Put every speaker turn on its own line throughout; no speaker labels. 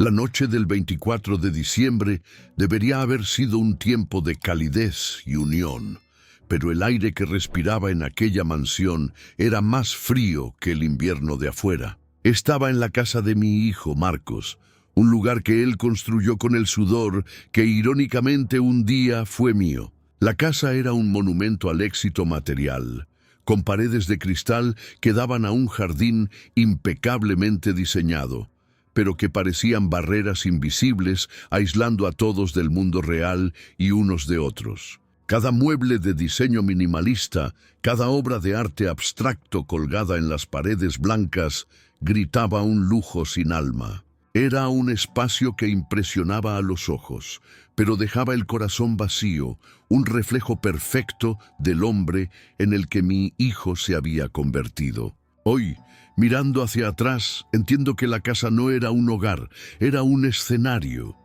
La noche del 24 de diciembre debería haber sido un tiempo de calidez y unión, pero el aire que respiraba en aquella mansión era más frío que el invierno de afuera. Estaba en la casa de mi hijo Marcos, un lugar que él construyó con el sudor que irónicamente un día fue mío. La casa era un monumento al éxito material, con paredes de cristal que daban a un jardín impecablemente diseñado, pero que parecían barreras invisibles aislando a todos del mundo real y unos de otros. Cada mueble de diseño minimalista, cada obra de arte abstracto colgada en las paredes blancas, gritaba un lujo sin alma. Era un espacio que impresionaba a los ojos, pero dejaba el corazón vacío, un reflejo perfecto del hombre en el que mi hijo se había convertido. Hoy, mirando hacia atrás, entiendo que la casa no era un hogar, era un escenario.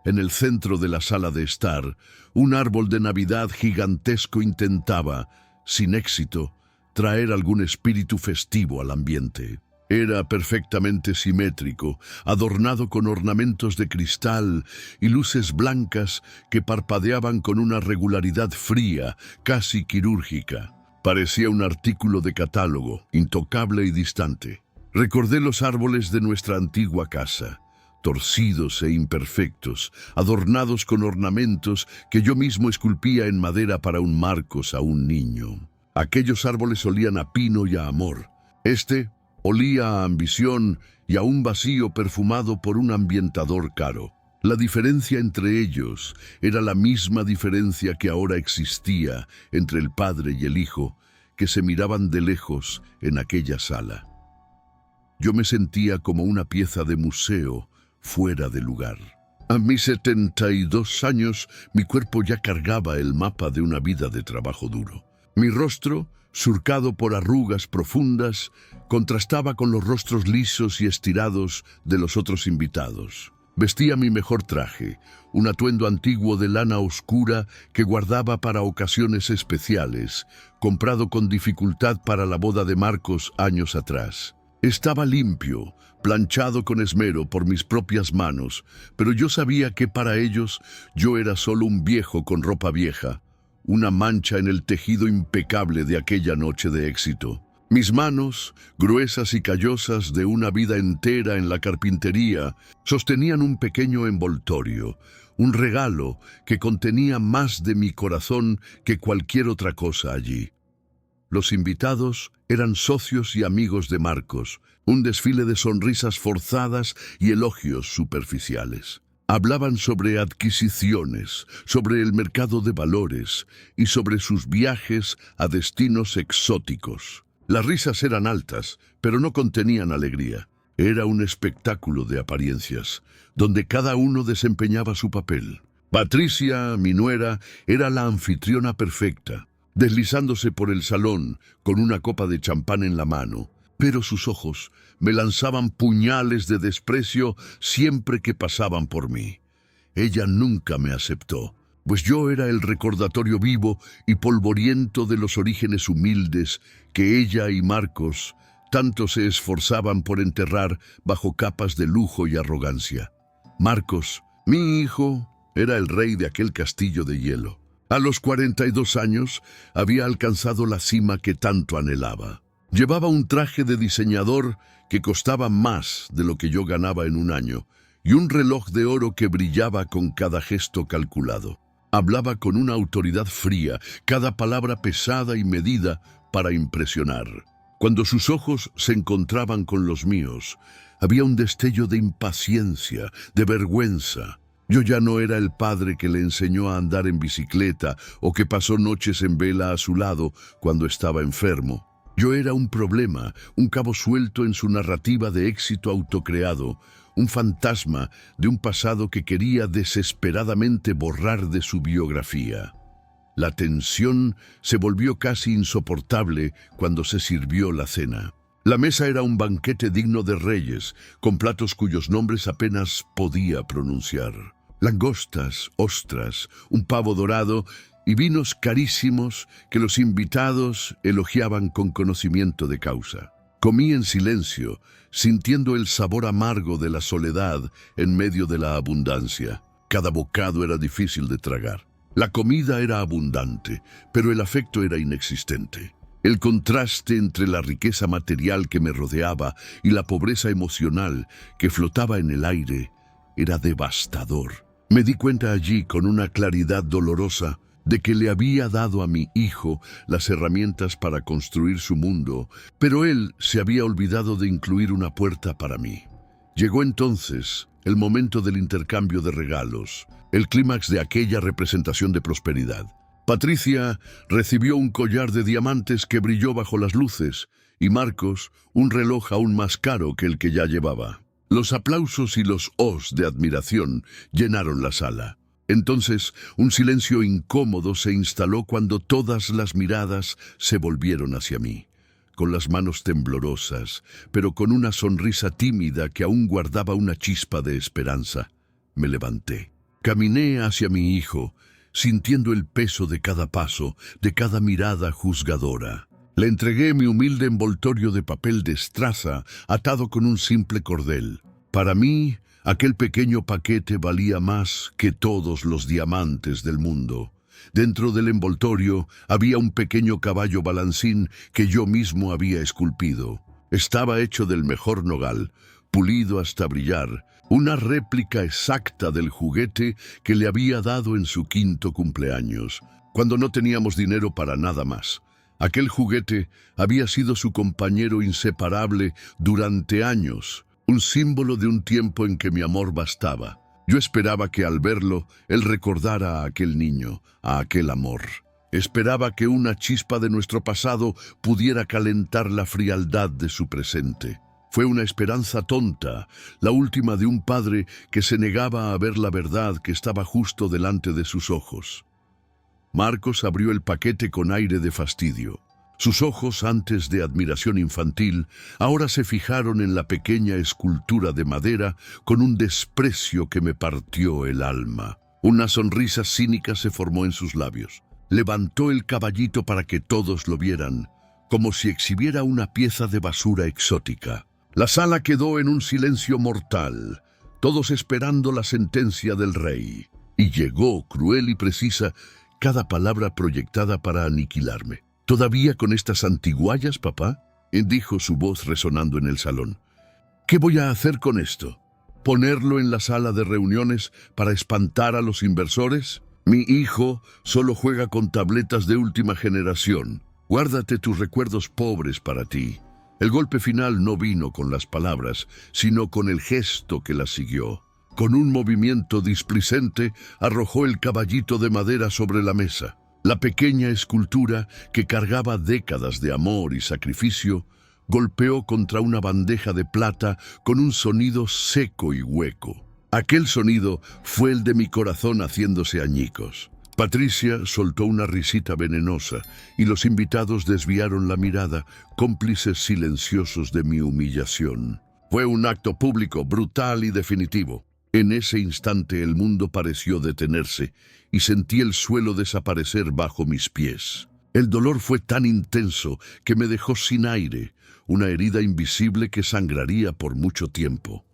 En el centro de la sala de estar, un árbol de Navidad gigantesco intentaba, sin éxito, traer algún espíritu festivo al ambiente. Era perfectamente simétrico, adornado con ornamentos de cristal y luces blancas que parpadeaban con una regularidad fría, casi quirúrgica. Parecía un artículo de catálogo, intocable y distante. Recordé los árboles de nuestra antigua casa, torcidos e imperfectos, adornados con ornamentos que yo mismo esculpía en madera para un Marcos a un niño. Aquellos árboles olían a pino y a amor. Este olía a ambición y a un vacío perfumado por un ambientador caro. La diferencia entre ellos era la misma diferencia que ahora existía entre el padre y el hijo, que se miraban de lejos en aquella sala. Yo me sentía como una pieza de museo fuera de lugar. A mis 72 años, mi cuerpo ya cargaba el mapa de una vida de trabajo duro. Mi rostro, surcado por arrugas profundas, contrastaba con los rostros lisos y estirados de los otros invitados. Vestía mi mejor traje, un atuendo antiguo de lana oscura que guardaba para ocasiones especiales, comprado con dificultad para la boda de Marcos años atrás. Estaba limpio, planchado con esmero por mis propias manos, pero yo sabía que para ellos yo era solo un viejo con ropa vieja, una mancha en el tejido impecable de aquella noche de éxito. Mis manos, gruesas y callosas de una vida entera en la carpintería, sostenían un pequeño envoltorio, un regalo que contenía más de mi corazón que cualquier otra cosa allí. Los invitados eran socios y amigos de Marcos, un desfile de sonrisas forzadas y elogios superficiales. Hablaban sobre adquisiciones, sobre el mercado de valores y sobre sus viajes a destinos exóticos. Las risas eran altas, pero no contenían alegría. Era un espectáculo de apariencias, donde cada uno desempeñaba su papel. Patricia, mi nuera, era la anfitriona perfecta, deslizándose por el salón con una copa de champán en la mano, pero sus ojos me lanzaban puñales de desprecio siempre que pasaban por mí. Ella nunca me aceptó, pues yo era el recordatorio vivo y polvoriento de los orígenes humildes que ella y Marcos tanto se esforzaban por enterrar bajo capas de lujo y arrogancia. Marcos, mi hijo, era el rey de aquel castillo de hielo. A los 42 años había alcanzado la cima que tanto anhelaba. Llevaba un traje de diseñador que costaba más de lo que yo ganaba en un año y un reloj de oro que brillaba con cada gesto calculado. Hablaba con una autoridad fría, cada palabra pesada y medida para impresionar. Cuando sus ojos se encontraban con los míos, había un destello de impaciencia, de vergüenza. Yo ya no era el padre que le enseñó a andar en bicicleta o que pasó noches en vela a su lado cuando estaba enfermo. Yo era un problema, un cabo suelto en su narrativa de éxito autocreado, un fantasma de un pasado que quería desesperadamente borrar de su biografía. La tensión se volvió casi insoportable cuando se sirvió la cena. La mesa era un banquete digno de reyes, con platos cuyos nombres apenas podía pronunciar. Langostas, ostras, un pavo dorado y vinos carísimos que los invitados elogiaban con conocimiento de causa. Comí en silencio, sintiendo el sabor amargo de la soledad en medio de la abundancia. Cada bocado era difícil de tragar. La comida era abundante, pero el afecto era inexistente. El contraste entre la riqueza material que me rodeaba y la pobreza emocional que flotaba en el aire era devastador. Me di cuenta allí con una claridad dolorosa de que le había dado a mi hijo las herramientas para construir su mundo, pero él se había olvidado de incluir una puerta para mí. Llegó entonces el momento del intercambio de regalos, el clímax de aquella representación de prosperidad. Patricia recibió un collar de diamantes que brilló bajo las luces y Marcos un reloj aún más caro que el que ya llevaba. Los aplausos y los ohs de admiración llenaron la sala. Entonces, un silencio incómodo se instaló cuando todas las miradas se volvieron hacia mí. Con las manos temblorosas, pero con una sonrisa tímida que aún guardaba una chispa de esperanza, me levanté. Caminé hacia mi hijo, sintiendo el peso de cada paso, de cada mirada juzgadora. Le entregué mi humilde envoltorio de papel de estraza atado con un simple cordel. Para mí, aquel pequeño paquete valía más que todos los diamantes del mundo. Dentro del envoltorio había un pequeño caballo balancín que yo mismo había esculpido. Estaba hecho del mejor nogal, pulido hasta brillar, una réplica exacta del juguete que le había dado en su 5º cumpleaños, cuando no teníamos dinero para nada más. Aquel juguete había sido su compañero inseparable durante años, un símbolo de un tiempo en que mi amor bastaba. Yo esperaba que al verlo, él recordara a aquel niño, a aquel amor. Esperaba que una chispa de nuestro pasado pudiera calentar la frialdad de su presente. Fue una esperanza tonta, la última de un padre que se negaba a ver la verdad que estaba justo delante de sus ojos. Marcos abrió el paquete con aire de fastidio. Sus ojos, antes de admiración infantil, ahora se fijaron en la pequeña escultura de madera con un desprecio que me partió el alma. Una sonrisa cínica se formó en sus labios. Levantó el caballito para que todos lo vieran, como si exhibiera una pieza de basura exótica. La sala quedó en un silencio mortal, todos esperando la sentencia del rey. Y llegó, cruel y precisa, cada palabra proyectada para aniquilarme. ¿Todavía con estas antiguallas, papá?, dijo su voz resonando en el salón. ¿Qué voy a hacer con esto? ¿Ponerlo en la sala de reuniones para espantar a los inversores? Mi hijo solo juega con tabletas de última generación. Guárdate tus recuerdos pobres para ti. El golpe final no vino con las palabras, sino con el gesto que las siguió. Con un movimiento displicente, arrojó el caballito de madera sobre la mesa. La pequeña escultura, que cargaba décadas de amor y sacrificio, golpeó contra una bandeja de plata con un sonido seco y hueco. Aquel sonido fue el de mi corazón haciéndose añicos. Patricia soltó una risita venenosa y los invitados desviaron la mirada, cómplices silenciosos de mi humillación. Fue un acto público, brutal y definitivo. En ese instante el mundo pareció detenerse y sentí el suelo desaparecer bajo mis pies. El dolor fue tan intenso que me dejó sin aire, una herida invisible que sangraría por mucho tiempo.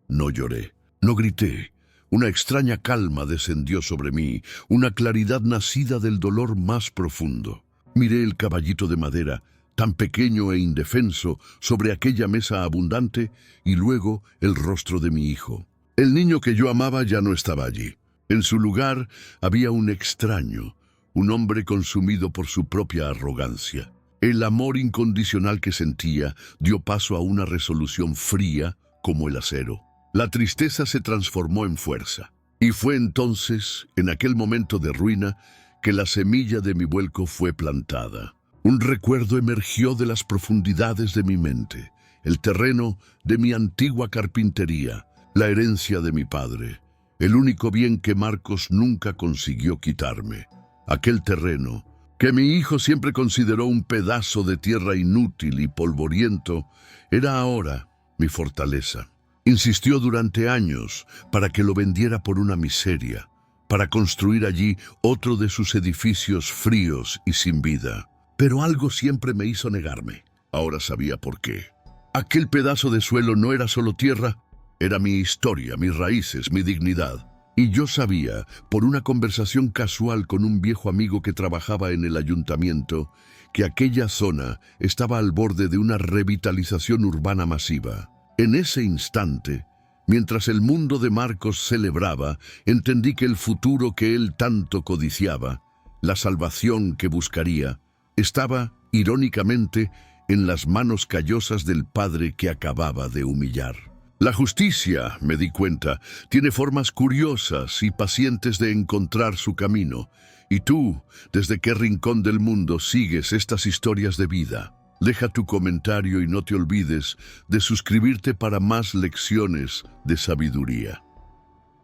No lloré, no grité. Una extraña calma descendió sobre mí, una claridad nacida del dolor más profundo. Miré el caballito de madera, tan pequeño e indefenso, sobre aquella mesa abundante, y luego el rostro de mi hijo. El niño que yo amaba ya no estaba allí. En su lugar había un extraño, un hombre consumido por su propia arrogancia. El amor incondicional que sentía dio paso a una resolución fría como el acero. La tristeza se transformó en fuerza. Y fue entonces, en aquel momento de ruina, que la semilla de mi vuelco fue plantada. Un recuerdo emergió de las profundidades de mi mente, el terreno de mi antigua carpintería, la herencia de mi padre, el único bien que Marcos nunca consiguió quitarme. Aquel terreno, que mi hijo siempre consideró un pedazo de tierra inútil y polvoriento, era ahora mi fortaleza. Insistió durante años para que lo vendiera por una miseria, para construir allí otro de sus edificios fríos y sin vida. Pero algo siempre me hizo negarme. Ahora sabía por qué. Aquel pedazo de suelo no era solo tierra, era mi historia, mis raíces, mi dignidad. Y yo sabía, por una conversación casual con un viejo amigo que trabajaba en el ayuntamiento, que aquella zona estaba al borde de una revitalización urbana masiva. En ese instante, mientras el mundo de Marcos celebraba, entendí que el futuro que él tanto codiciaba, la salvación que buscaría, estaba, irónicamente, en las manos callosas del padre que acababa de humillar. La justicia, me di cuenta, tiene formas curiosas y pacientes de encontrar su camino. Y tú, ¿desde qué rincón del mundo sigues estas historias de vida? Deja tu comentario y no te olvides de suscribirte para más lecciones de sabiduría.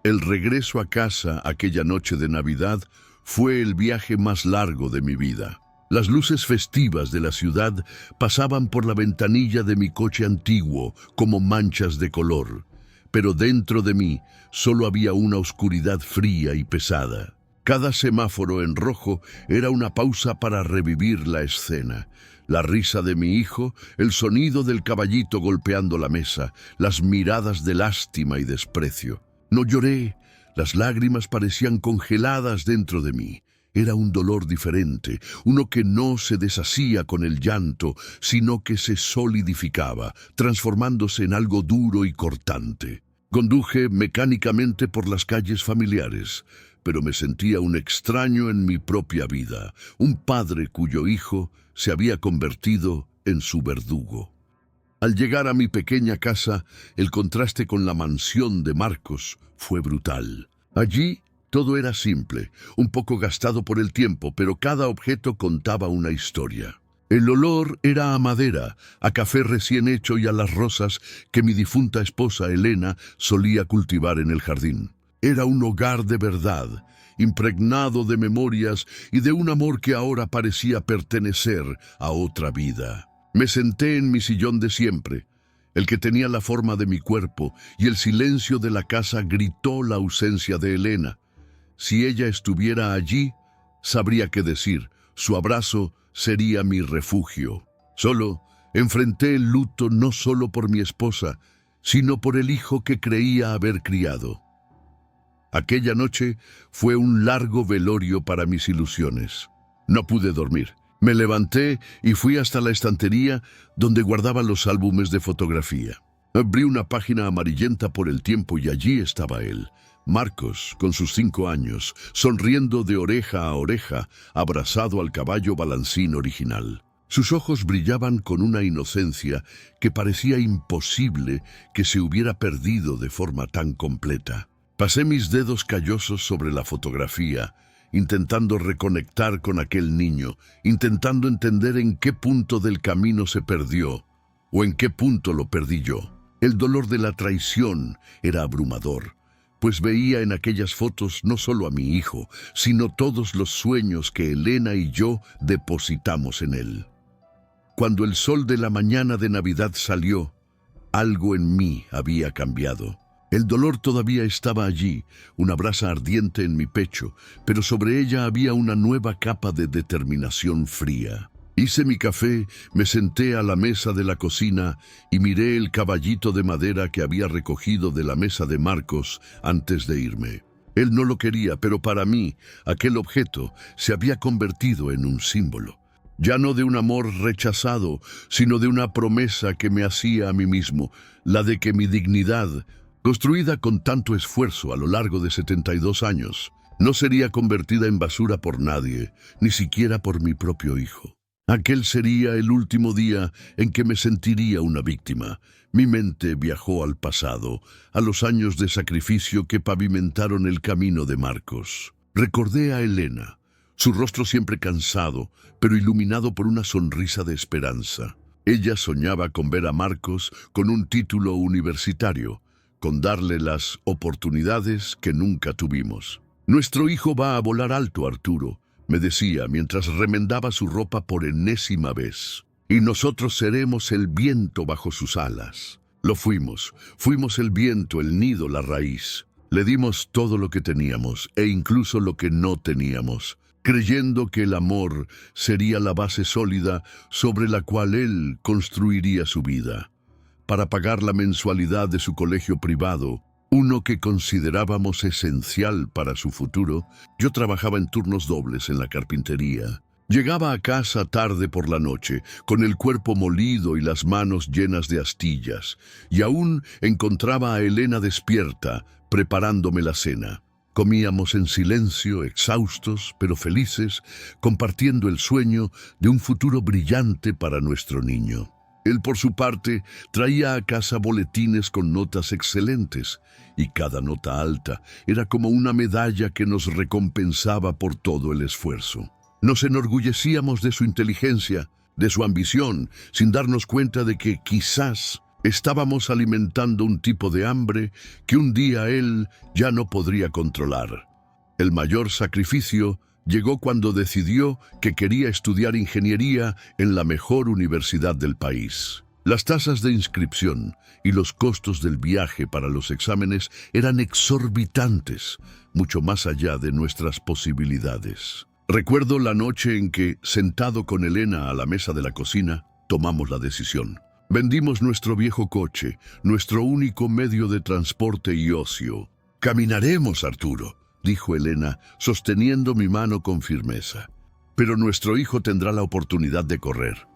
El regreso a casa aquella noche de Navidad fue el viaje más largo de mi vida. Las luces festivas de la ciudad pasaban por la ventanilla de mi coche antiguo como manchas de color, pero dentro de mí solo había una oscuridad fría y pesada. Cada semáforo en rojo era una pausa para revivir la escena. La risa de mi hijo, el sonido del caballito golpeando la mesa, las miradas de lástima y desprecio. No lloré, las lágrimas parecían congeladas dentro de mí. Era un dolor diferente, uno que no se deshacía con el llanto, sino que se solidificaba, transformándose en algo duro y cortante. Conduje mecánicamente por las calles familiares, pero me sentía un extraño en mi propia vida, un padre cuyo hijo se había convertido en su verdugo. Al llegar a mi pequeña casa, el contraste con la mansión de Marcos fue brutal. Allí todo era simple, un poco gastado por el tiempo, pero cada objeto contaba una historia. El olor era a madera, a café recién hecho y a las rosas que mi difunta esposa Elena solía cultivar en el jardín. Era un hogar de verdad, impregnado de memorias y de un amor que ahora parecía pertenecer a otra vida. Me senté en mi sillón de siempre, el que tenía la forma de mi cuerpo, y el silencio de la casa gritó la ausencia de Elena. Si ella estuviera allí, sabría qué decir. Su abrazo sería mi refugio. Solo enfrenté el luto no solo por mi esposa, sino por el hijo que creía haber criado. Aquella noche fue un largo velorio para mis ilusiones. No pude dormir. Me levanté y fui hasta la estantería donde guardaba los álbumes de fotografía. Abrí una página amarillenta por el tiempo y allí estaba él, Marcos, con sus 5 años, sonriendo de oreja a oreja, abrazado al caballo balancín original. Sus ojos brillaban con una inocencia que parecía imposible que se hubiera perdido de forma tan completa. Pasé mis dedos callosos sobre la fotografía, intentando reconectar con aquel niño, intentando entender en qué punto del camino se perdió, o en qué punto lo perdí yo. El dolor de la traición era abrumador, pues veía en aquellas fotos no solo a mi hijo, sino todos los sueños que Elena y yo depositamos en él. Cuando el sol de la mañana de Navidad salió, algo en mí había cambiado. El dolor todavía estaba allí, una brasa ardiente en mi pecho, pero sobre ella había una nueva capa de determinación fría. Hice mi café, me senté a la mesa de la cocina y miré el caballito de madera que había recogido de la mesa de Marcos antes de irme. Él no lo quería, pero para mí, aquel objeto se había convertido en un símbolo. Ya no de un amor rechazado, sino de una promesa que me hacía a mí mismo, la de que mi dignidad, construida con tanto esfuerzo a lo largo de 72 años, no sería convertida en basura por nadie, ni siquiera por mi propio hijo. Aquel sería el último día en que me sentiría una víctima. Mi mente viajó al pasado, a los años de sacrificio que pavimentaron el camino de Marcos. Recordé a Elena, su rostro siempre cansado, pero iluminado por una sonrisa de esperanza. Ella soñaba con ver a Marcos con un título universitario, con darle las oportunidades que nunca tuvimos. Nuestro hijo va a volar alto, Arturo, me decía mientras remendaba su ropa por enésima vez. Y nosotros seremos el viento bajo sus alas. Lo fuimos el viento, el nido, la raíz. Le dimos todo lo que teníamos, e incluso lo que no teníamos. creyendo que el amor sería la base sólida sobre la cual él construiría su vida. Para pagar la mensualidad de su colegio privado, uno que considerábamos esencial para su futuro, yo trabajaba en turnos dobles en la carpintería. Llegaba a casa tarde por la noche, con el cuerpo molido y las manos llenas de astillas, y aún encontraba a Elena despierta, preparándome la cena. Comíamos en silencio, exhaustos, pero felices, compartiendo el sueño de un futuro brillante para nuestro niño. Él, por su parte, traía a casa boletines con notas excelentes, y cada nota alta era como una medalla que nos recompensaba por todo el esfuerzo. Nos enorgullecíamos de su inteligencia, de su ambición, sin darnos cuenta de que quizás estábamos alimentando un tipo de hambre que un día él ya no podría controlar. El mayor sacrificio llegó cuando decidió que quería estudiar ingeniería en la mejor universidad del país. Las tasas de inscripción y los costos del viaje para los exámenes eran exorbitantes, mucho más allá de nuestras posibilidades. Recuerdo la noche en que, sentado con Elena a la mesa de la cocina, tomamos la decisión. Vendimos nuestro viejo coche, nuestro único medio de transporte y ocio. «Caminaremos, Arturo», dijo Elena, sosteniendo mi mano con firmeza. «Pero nuestro hijo tendrá la oportunidad de correr».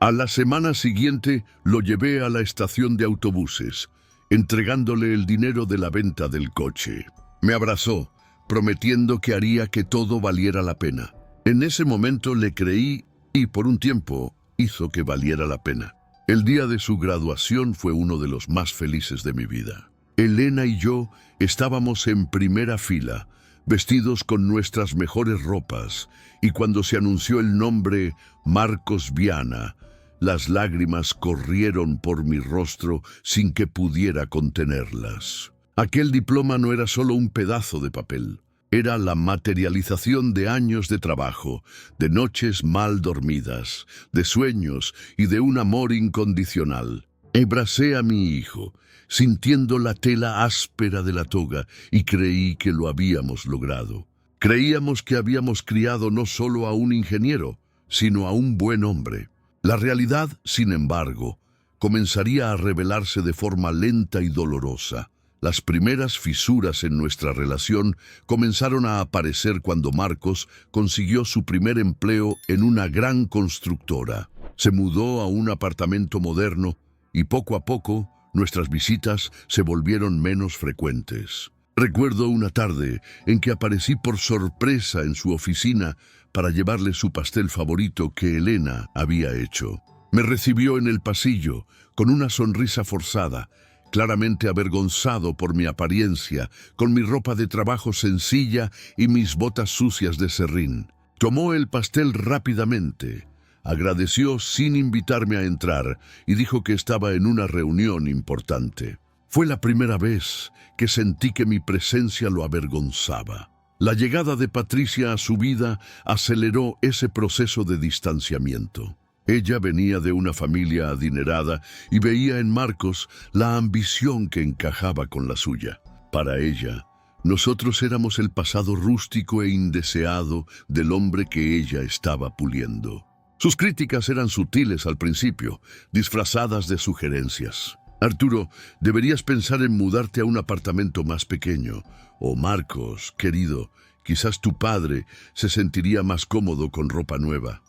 A la semana siguiente lo llevé a la estación de autobuses, entregándole el dinero de la venta del coche. Me abrazó, prometiendo que haría que todo valiera la pena. En ese momento le creí y por un tiempo hizo que valiera la pena. El día de su graduación fue uno de los más felices de mi vida. Elena y yo estábamos en primera fila, vestidos con nuestras mejores ropas, y cuando se anunció el nombre Marcos Viana, las lágrimas corrieron por mi rostro sin que pudiera contenerlas. Aquel diploma no era solo un pedazo de papel, era la materialización de años de trabajo, de noches mal dormidas, de sueños y de un amor incondicional. Abracé a mi hijo, sintiendo la tela áspera de la toga, y creí que lo habíamos logrado. Creíamos que habíamos criado no solo a un ingeniero, sino a un buen hombre. La realidad, sin embargo, comenzaría a revelarse de forma lenta y dolorosa. Las primeras fisuras en nuestra relación comenzaron a aparecer cuando Marcos consiguió su primer empleo en una gran constructora. Se mudó a un apartamento moderno y poco a poco nuestras visitas se volvieron menos frecuentes. Recuerdo una tarde en que aparecí por sorpresa en su oficina para llevarle su pastel favorito que Elena había hecho. Me recibió en el pasillo con una sonrisa forzada, claramente avergonzado por mi apariencia, con mi ropa de trabajo sencilla y mis botas sucias de serrín. Tomó el pastel rápidamente, agradeció sin invitarme a entrar y dijo que estaba en una reunión importante. Fue la primera vez que sentí que mi presencia lo avergonzaba. La llegada de Patricia a su vida aceleró ese proceso de distanciamiento. Ella venía de una familia adinerada y veía en Marcos la ambición que encajaba con la suya. Para ella, nosotros éramos el pasado rústico e indeseado del hombre que ella estaba puliendo. Sus críticas eran sutiles al principio, disfrazadas de sugerencias. «Arturo, deberías pensar en mudarte a un apartamento más pequeño. O Marcos, querido, quizás tu padre se sentiría más cómodo con ropa nueva».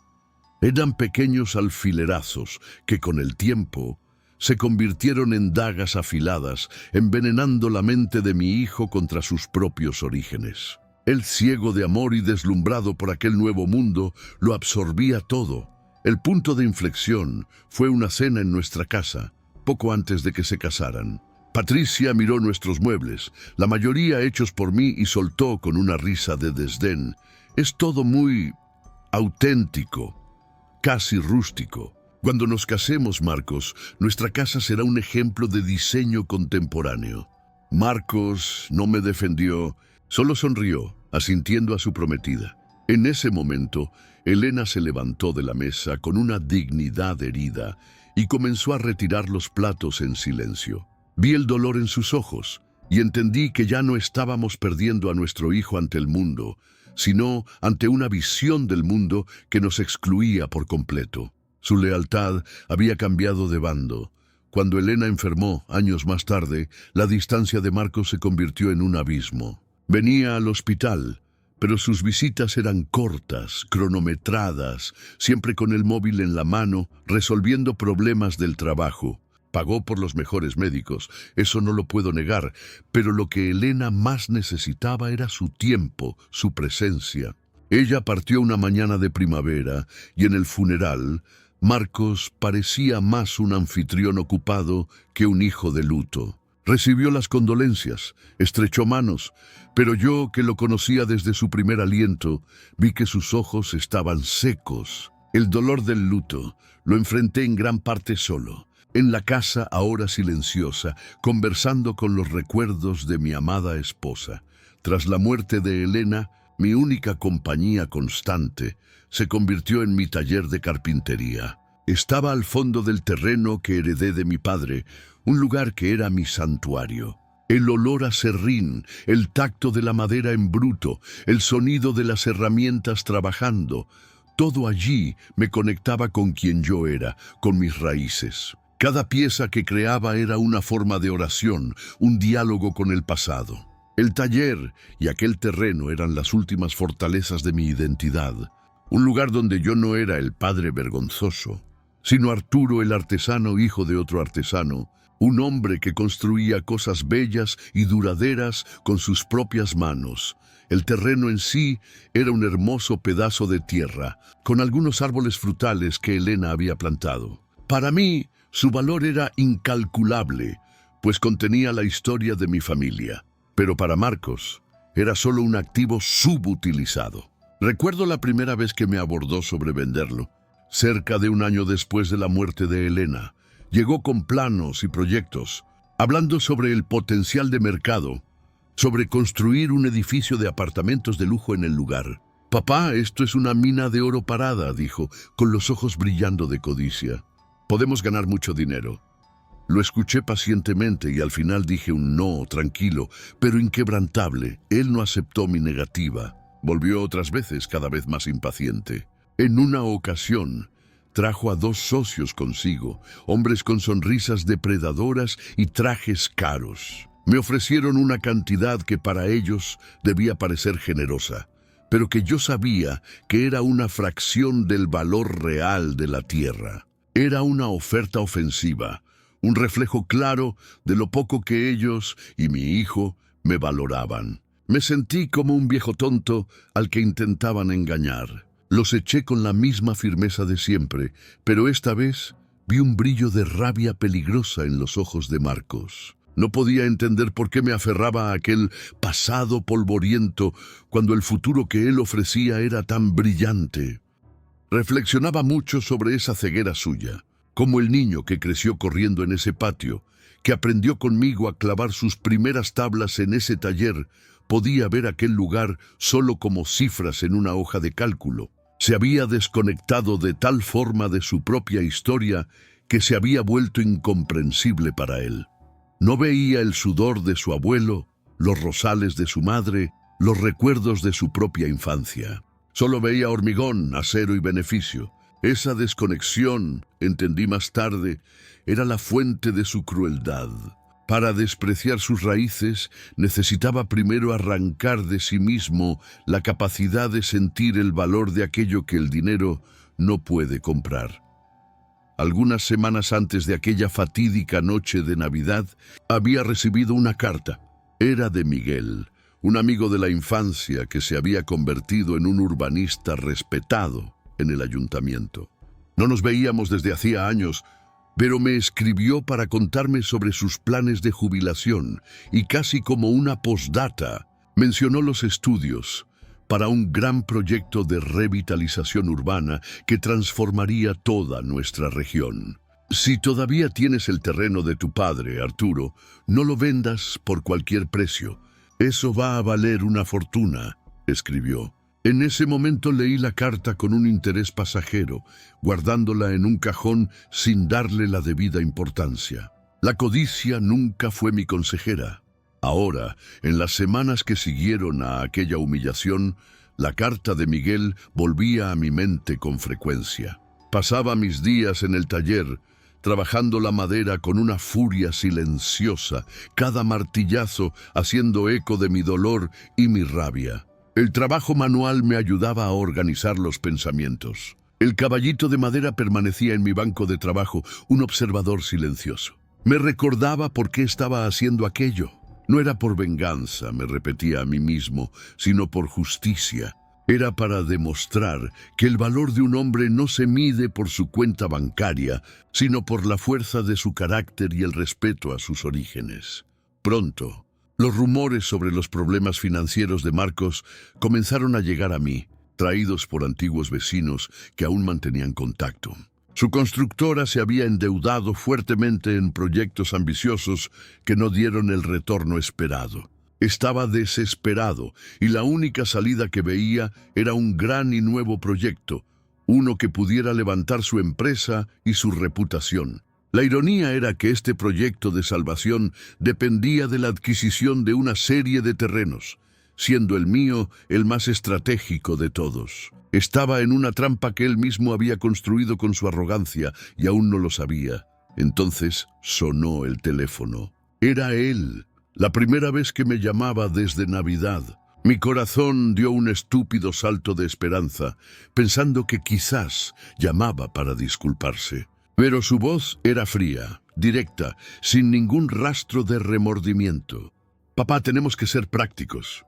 Eran pequeños alfilerazos que con el tiempo se convirtieron en dagas afiladas, envenenando la mente de mi hijo contra sus propios orígenes. Él, ciego de amor y deslumbrado por aquel nuevo mundo, lo absorbía todo. El punto de inflexión fue una cena en nuestra casa, poco antes de que se casaran. Patricia miró nuestros muebles, la mayoría hechos por mí, y soltó con una risa de desdén: «Es todo muy auténtico, casi rústico. Cuando nos casemos, Marcos, nuestra casa será un ejemplo de diseño contemporáneo». Marcos no me defendió, solo sonrió, asintiendo a su prometida. En ese momento, Elena se levantó de la mesa con una dignidad herida y comenzó a retirar los platos en silencio. Vi el dolor en sus ojos y entendí que ya no estábamos perdiendo a nuestro hijo ante el mundo, sino ante una visión del mundo que nos excluía por completo. Su lealtad había cambiado de bando. Cuando Elena enfermó, años más tarde, la distancia de Marcos se convirtió en un abismo. Venía al hospital, pero sus visitas eran cortas, cronometradas, siempre con el móvil en la mano, resolviendo problemas del trabajo. Pagó por los mejores médicos, eso no lo puedo negar, pero lo que Elena más necesitaba era su tiempo, su presencia. Ella partió una mañana de primavera y en el funeral, Marcos parecía más un anfitrión ocupado que un hijo de luto. Recibió las condolencias, estrechó manos, pero yo, que lo conocía desde su primer aliento, vi que sus ojos estaban secos. El dolor del luto lo enfrenté en gran parte solo, en la casa ahora silenciosa, conversando con los recuerdos de mi amada esposa. Tras la muerte de Elena, mi única compañía constante se convirtió en mi taller de carpintería. Estaba al fondo del terreno que heredé de mi padre, un lugar que era mi santuario. El olor a serrín, el tacto de la madera en bruto, el sonido de las herramientas trabajando, todo allí me conectaba con quien yo era, con mis raíces. Cada pieza que creaba era una forma de oración, un diálogo con el pasado. El taller y aquel terreno eran las últimas fortalezas de mi identidad. Un lugar donde yo no era el padre vergonzoso, sino Arturo el artesano, hijo de otro artesano, un hombre que construía cosas bellas y duraderas con sus propias manos. El terreno en sí era un hermoso pedazo de tierra, con algunos árboles frutales que Elena había plantado. Para mí, su valor era incalculable, pues contenía la historia de mi familia. Pero para Marcos, era solo un activo subutilizado. Recuerdo la primera vez que me abordó sobre venderlo. Cerca de un año después de la muerte de Elena, llegó con planos y proyectos, hablando sobre el potencial de mercado, sobre construir un edificio de apartamentos de lujo en el lugar. «Papá, esto es una mina de oro parada», dijo, con los ojos brillando de codicia. «Podemos ganar mucho dinero». Lo escuché pacientemente y al final dije un no, tranquilo, pero inquebrantable. Él no aceptó mi negativa. Volvió otras veces, cada vez más impaciente. En una ocasión, trajo a 2 socios consigo, hombres con sonrisas depredadoras y trajes caros. Me ofrecieron una cantidad que para ellos debía parecer generosa, pero que yo sabía que era una fracción del valor real de la tierra. Era una oferta ofensiva, un reflejo claro de lo poco que ellos y mi hijo me valoraban. Me sentí como un viejo tonto al que intentaban engañar. Los eché con la misma firmeza de siempre, pero esta vez vi un brillo de rabia peligrosa en los ojos de Marcos. No podía entender por qué me aferraba a aquel pasado polvoriento cuando el futuro que él ofrecía era tan brillante. Reflexionaba mucho sobre esa ceguera suya, como el niño que creció corriendo en ese patio, que aprendió conmigo a clavar sus primeras tablas en ese taller, podía ver aquel lugar solo como cifras en una hoja de cálculo. Se había desconectado de tal forma de su propia historia que se había vuelto incomprensible para él. No veía el sudor de su abuelo, los rosales de su madre, los recuerdos de su propia infancia. Solo veía hormigón, acero y beneficio. Esa desconexión, entendí más tarde, era la fuente de su crueldad. Para despreciar sus raíces, necesitaba primero arrancar de sí mismo la capacidad de sentir el valor de aquello que el dinero no puede comprar. Algunas semanas antes de aquella fatídica noche de Navidad, había recibido una carta. Era de Miguel, un amigo de la infancia que se había convertido en un urbanista respetado en el ayuntamiento. No nos veíamos desde hacía años, pero me escribió para contarme sobre sus planes de jubilación y casi como una postdata mencionó los estudios para un gran proyecto de revitalización urbana que transformaría toda nuestra región. Si todavía tienes el terreno de tu padre, Arturo, no lo vendas por cualquier precio. Eso va a valer una fortuna, escribió. En ese momento leí la carta con un interés pasajero, guardándola en un cajón sin darle la debida importancia. La codicia nunca fue mi consejera. Ahora, en las semanas que siguieron a aquella humillación, La carta de Miguel volvía a mi mente con frecuencia. Pasaba mis días en el taller, trabajando la madera con una furia silenciosa, cada martillazo haciendo eco de mi dolor y mi rabia. El trabajo manual me ayudaba a organizar los pensamientos. El caballito de madera permanecía en mi banco de trabajo, un observador silencioso. Me recordaba por qué estaba haciendo aquello. No era por venganza, me repetía a mí mismo, sino por justicia. Era para demostrar que el valor de un hombre no se mide por su cuenta bancaria, sino por la fuerza de su carácter y el respeto a sus orígenes. Pronto, los rumores sobre los problemas financieros de Marcos comenzaron a llegar a mí, traídos por antiguos vecinos que aún mantenían contacto. Su constructora se había endeudado fuertemente en proyectos ambiciosos que no dieron el retorno esperado. Estaba desesperado y la única salida que veía era un gran y nuevo proyecto, uno que pudiera levantar su empresa y su reputación. La ironía era que este proyecto de salvación dependía de la adquisición de una serie de terrenos, siendo el mío el más estratégico de todos. Estaba en una trampa que él mismo había construido con su arrogancia y aún no lo sabía. Entonces sonó el teléfono. Era él, la primera vez que me llamaba desde Navidad. Mi corazón dio un estúpido salto de esperanza, pensando que quizás llamaba para disculparse. Pero su voz era fría, directa, sin ningún rastro de remordimiento. «Papá, tenemos que ser prácticos.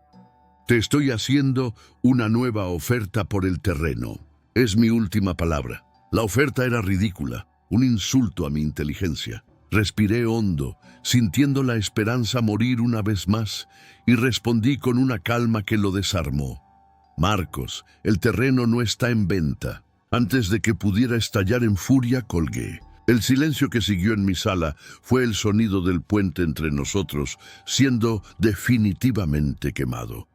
Te estoy haciendo una nueva oferta por el terreno. Es mi última palabra». La oferta era ridícula, un insulto a mi inteligencia. Respiré hondo, sintiendo la esperanza morir una vez más, y respondí con una calma que lo desarmó. «Marcos, el terreno no está en venta». Antes de que pudiera estallar en furia, colgué. El silencio que siguió en mi sala fue el sonido del puente entre nosotros, siendo definitivamente quemado.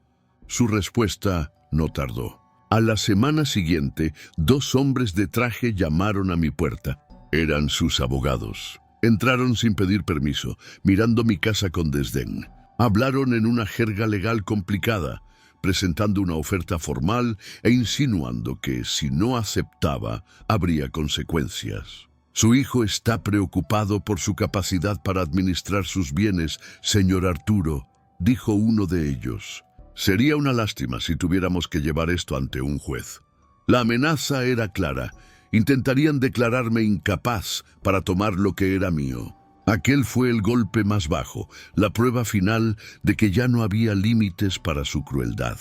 Su respuesta no tardó. A la semana siguiente, 2 hombres de traje llamaron a mi puerta. Eran sus abogados. Entraron sin pedir permiso, mirando mi casa con desdén. Hablaron en una jerga legal complicada, presentando una oferta formal e insinuando que, si no aceptaba, habría consecuencias. «Su hijo está preocupado por su capacidad para administrar sus bienes, señor Arturo», dijo uno de ellos. «Sería una lástima si tuviéramos que llevar esto ante un juez». La amenaza era clara. Intentarían declararme incapaz para tomar lo que era mío. Aquel fue el golpe más bajo, la prueba final de que ya no había límites para su crueldad.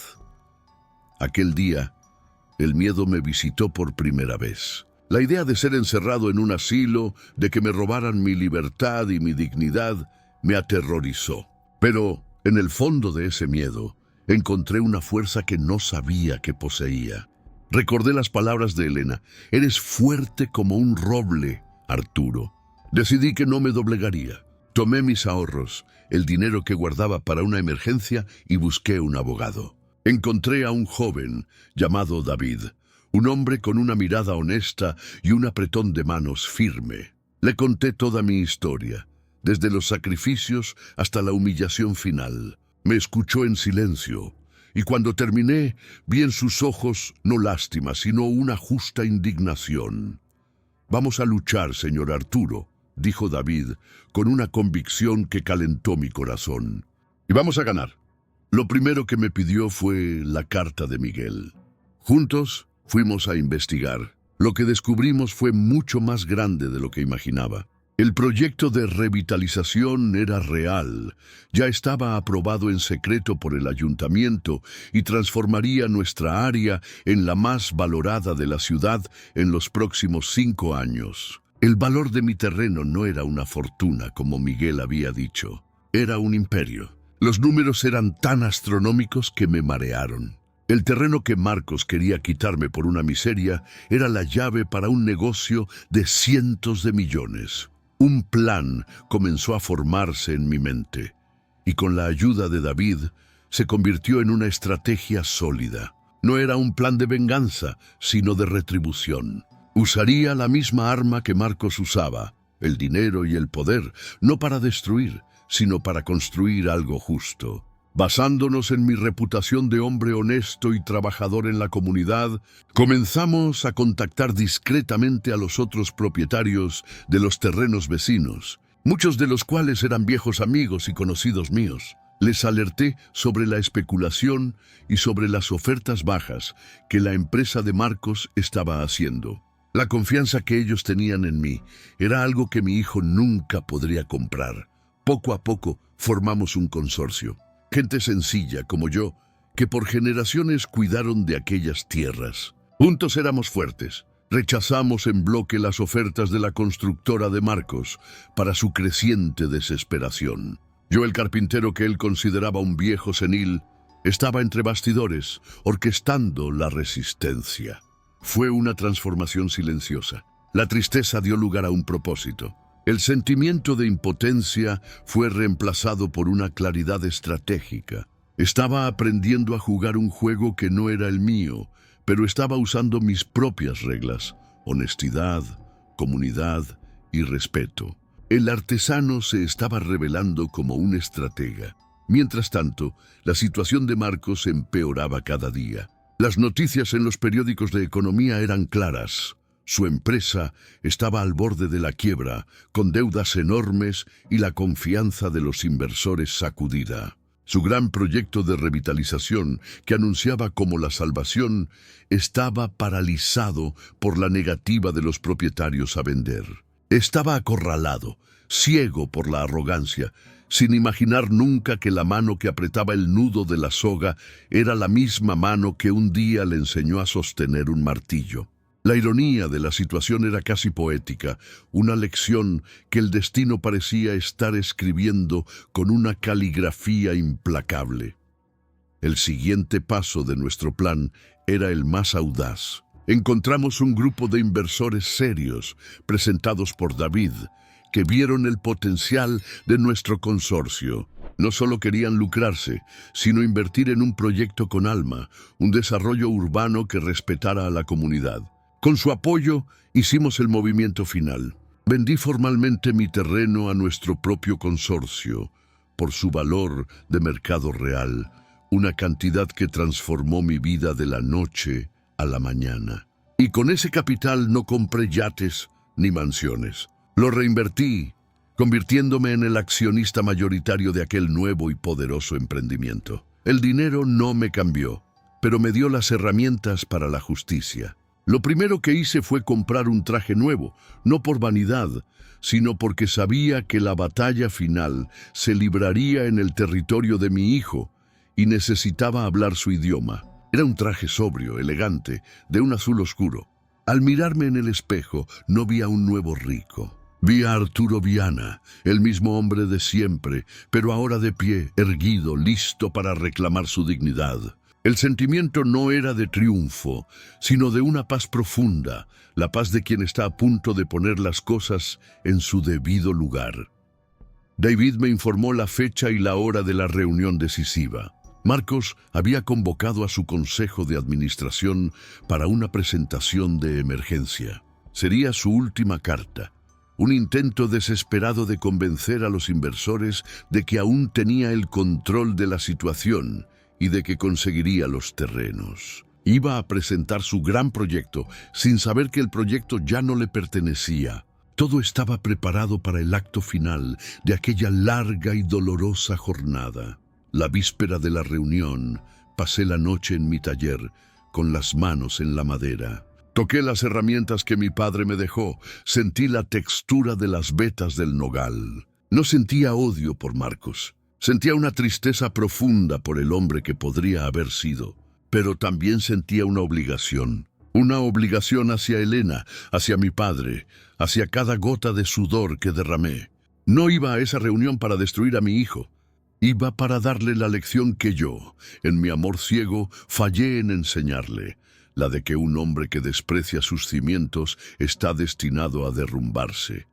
Aquel día, el miedo me visitó por primera vez. La idea de ser encerrado en un asilo, de que me robaran mi libertad y mi dignidad, me aterrorizó. Pero, en el fondo de ese miedo, encontré una fuerza que no sabía que poseía. Recordé las palabras de Elena: «Eres fuerte como un roble, Arturo». Decidí que no me doblegaría. Tomé mis ahorros, el dinero que guardaba para una emergencia, y busqué un abogado. Encontré a un joven llamado David, un hombre con una mirada honesta y un apretón de manos firme. Le conté toda mi historia, desde los sacrificios hasta la humillación final. Me escuchó en silencio, y cuando terminé, vi en sus ojos no lástima, sino una justa indignación. «Vamos a luchar, señor Arturo», dijo David, con una convicción que calentó mi corazón. «Y vamos a ganar». Lo primero que me pidió fue la carta de Miguel. Juntos fuimos a investigar. Lo que descubrimos fue mucho más grande de lo que imaginaba. El proyecto de revitalización era real. Ya estaba aprobado en secreto por el ayuntamiento y transformaría nuestra área en la más valorada de la ciudad en los próximos 5 años. El valor de mi terreno no era una fortuna, como Miguel había dicho. Era un imperio. Los números eran tan astronómicos que me marearon. El terreno que Marcos quería quitarme por una miseria era la llave para un negocio de cientos de millones. Un plan comenzó a formarse en mi mente, y con la ayuda de David se convirtió en una estrategia sólida. No era un plan de venganza, sino de retribución. Usaría la misma arma que Marcos usaba, el dinero y el poder, no para destruir, sino para construir algo justo. Basándonos en mi reputación de hombre honesto y trabajador en la comunidad, comenzamos a contactar discretamente a los otros propietarios de los terrenos vecinos, muchos de los cuales eran viejos amigos y conocidos míos. Les alerté sobre la especulación y sobre las ofertas bajas que la empresa de Marcos estaba haciendo. La confianza que ellos tenían en mí era algo que mi hijo nunca podría comprar. Poco a poco formamos un consorcio. Gente sencilla como yo, que por generaciones cuidaron de aquellas tierras. Juntos éramos fuertes. Rechazamos en bloque las ofertas de la constructora de Marcos para su creciente desesperación. Yo, el carpintero que él consideraba un viejo senil, estaba entre bastidores, orquestando la resistencia. Fue una transformación silenciosa. La tristeza dio lugar a un propósito. El sentimiento de impotencia fue reemplazado por una claridad estratégica. Estaba aprendiendo a jugar un juego que no era el mío, pero estaba usando mis propias reglas: honestidad, comunidad y respeto. El artesano se estaba revelando como un estratega. Mientras tanto, la situación de Marcos empeoraba cada día. Las noticias en los periódicos de economía eran claras. Su empresa estaba al borde de la quiebra, con deudas enormes y la confianza de los inversores sacudida. Su gran proyecto de revitalización, que anunciaba como la salvación, estaba paralizado por la negativa de los propietarios a vender. Estaba acorralado, ciego por la arrogancia, sin imaginar nunca que la mano que apretaba el nudo de la soga era la misma mano que un día le enseñó a sostener un martillo. La ironía de la situación era casi poética, una lección que el destino parecía estar escribiendo con una caligrafía implacable. El siguiente paso de nuestro plan era el más audaz. Encontramos un grupo de inversores serios, presentados por David, que vieron el potencial de nuestro consorcio. No solo querían lucrarse, sino invertir en un proyecto con alma, un desarrollo urbano que respetara a la comunidad. Con su apoyo, hicimos el movimiento final. Vendí formalmente mi terreno a nuestro propio consorcio, por su valor de mercado real, una cantidad que transformó mi vida de la noche a la mañana. Y con ese capital no compré yates ni mansiones. Lo reinvertí, convirtiéndome en el accionista mayoritario de aquel nuevo y poderoso emprendimiento. El dinero no me cambió, pero me dio las herramientas para la justicia. Lo primero que hice fue comprar un traje nuevo, no por vanidad, sino porque sabía que la batalla final se libraría en el territorio de mi hijo y necesitaba hablar su idioma. Era un traje sobrio, elegante, de un azul oscuro. Al mirarme en el espejo, no vi a un nuevo rico. Vi a Arturo Viana, el mismo hombre de siempre, pero ahora de pie, erguido, listo para reclamar su dignidad. El sentimiento no era de triunfo, sino de una paz profunda, la paz de quien está a punto de poner las cosas en su debido lugar. David me informó la fecha y la hora de la reunión decisiva. Marcos había convocado a su consejo de administración para una presentación de emergencia. Sería su última carta, un intento desesperado de convencer a los inversores de que aún tenía el control de la situación y de que conseguiría los terrenos. Iba a presentar su gran proyecto, sin saber que el proyecto ya no le pertenecía. Todo estaba preparado para el acto final de aquella larga y dolorosa jornada. La víspera de la reunión, pasé la noche en mi taller, con las manos en la madera. Toqué las herramientas que mi padre me dejó, sentí la textura de las vetas del nogal. No sentía odio por Marcos. Sentía una tristeza profunda por el hombre que podría haber sido, pero también sentía una obligación hacia Elena, hacia mi padre, hacia cada gota de sudor que derramé. No iba a esa reunión para destruir a mi hijo, iba para darle la lección que yo, en mi amor ciego, fallé en enseñarle, la de que un hombre que desprecia sus cimientos está destinado a derrumbarse.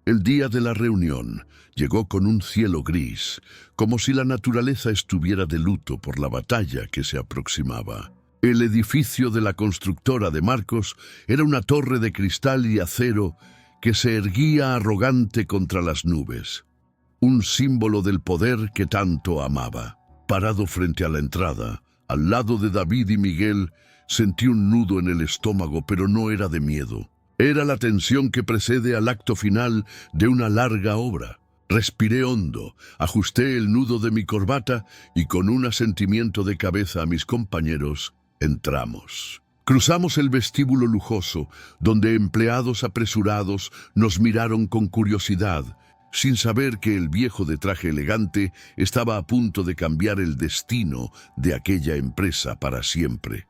El día de la reunión llegó con un cielo gris, como si la naturaleza estuviera de luto por la batalla que se aproximaba. El edificio de la constructora de Marcos era una torre de cristal y acero que se erguía arrogante contra las nubes, un símbolo del poder que tanto amaba. Parado frente a la entrada, al lado de David y Miguel, sentí un nudo en el estómago, pero no era de miedo. Era la tensión que precede al acto final de una larga obra. Respiré hondo, ajusté el nudo de mi corbata y con un asentimiento de cabeza a mis compañeros, entramos. Cruzamos el vestíbulo lujoso, donde empleados apresurados nos miraron con curiosidad, sin saber que el viejo de traje elegante estaba a punto de cambiar el destino de aquella empresa para siempre.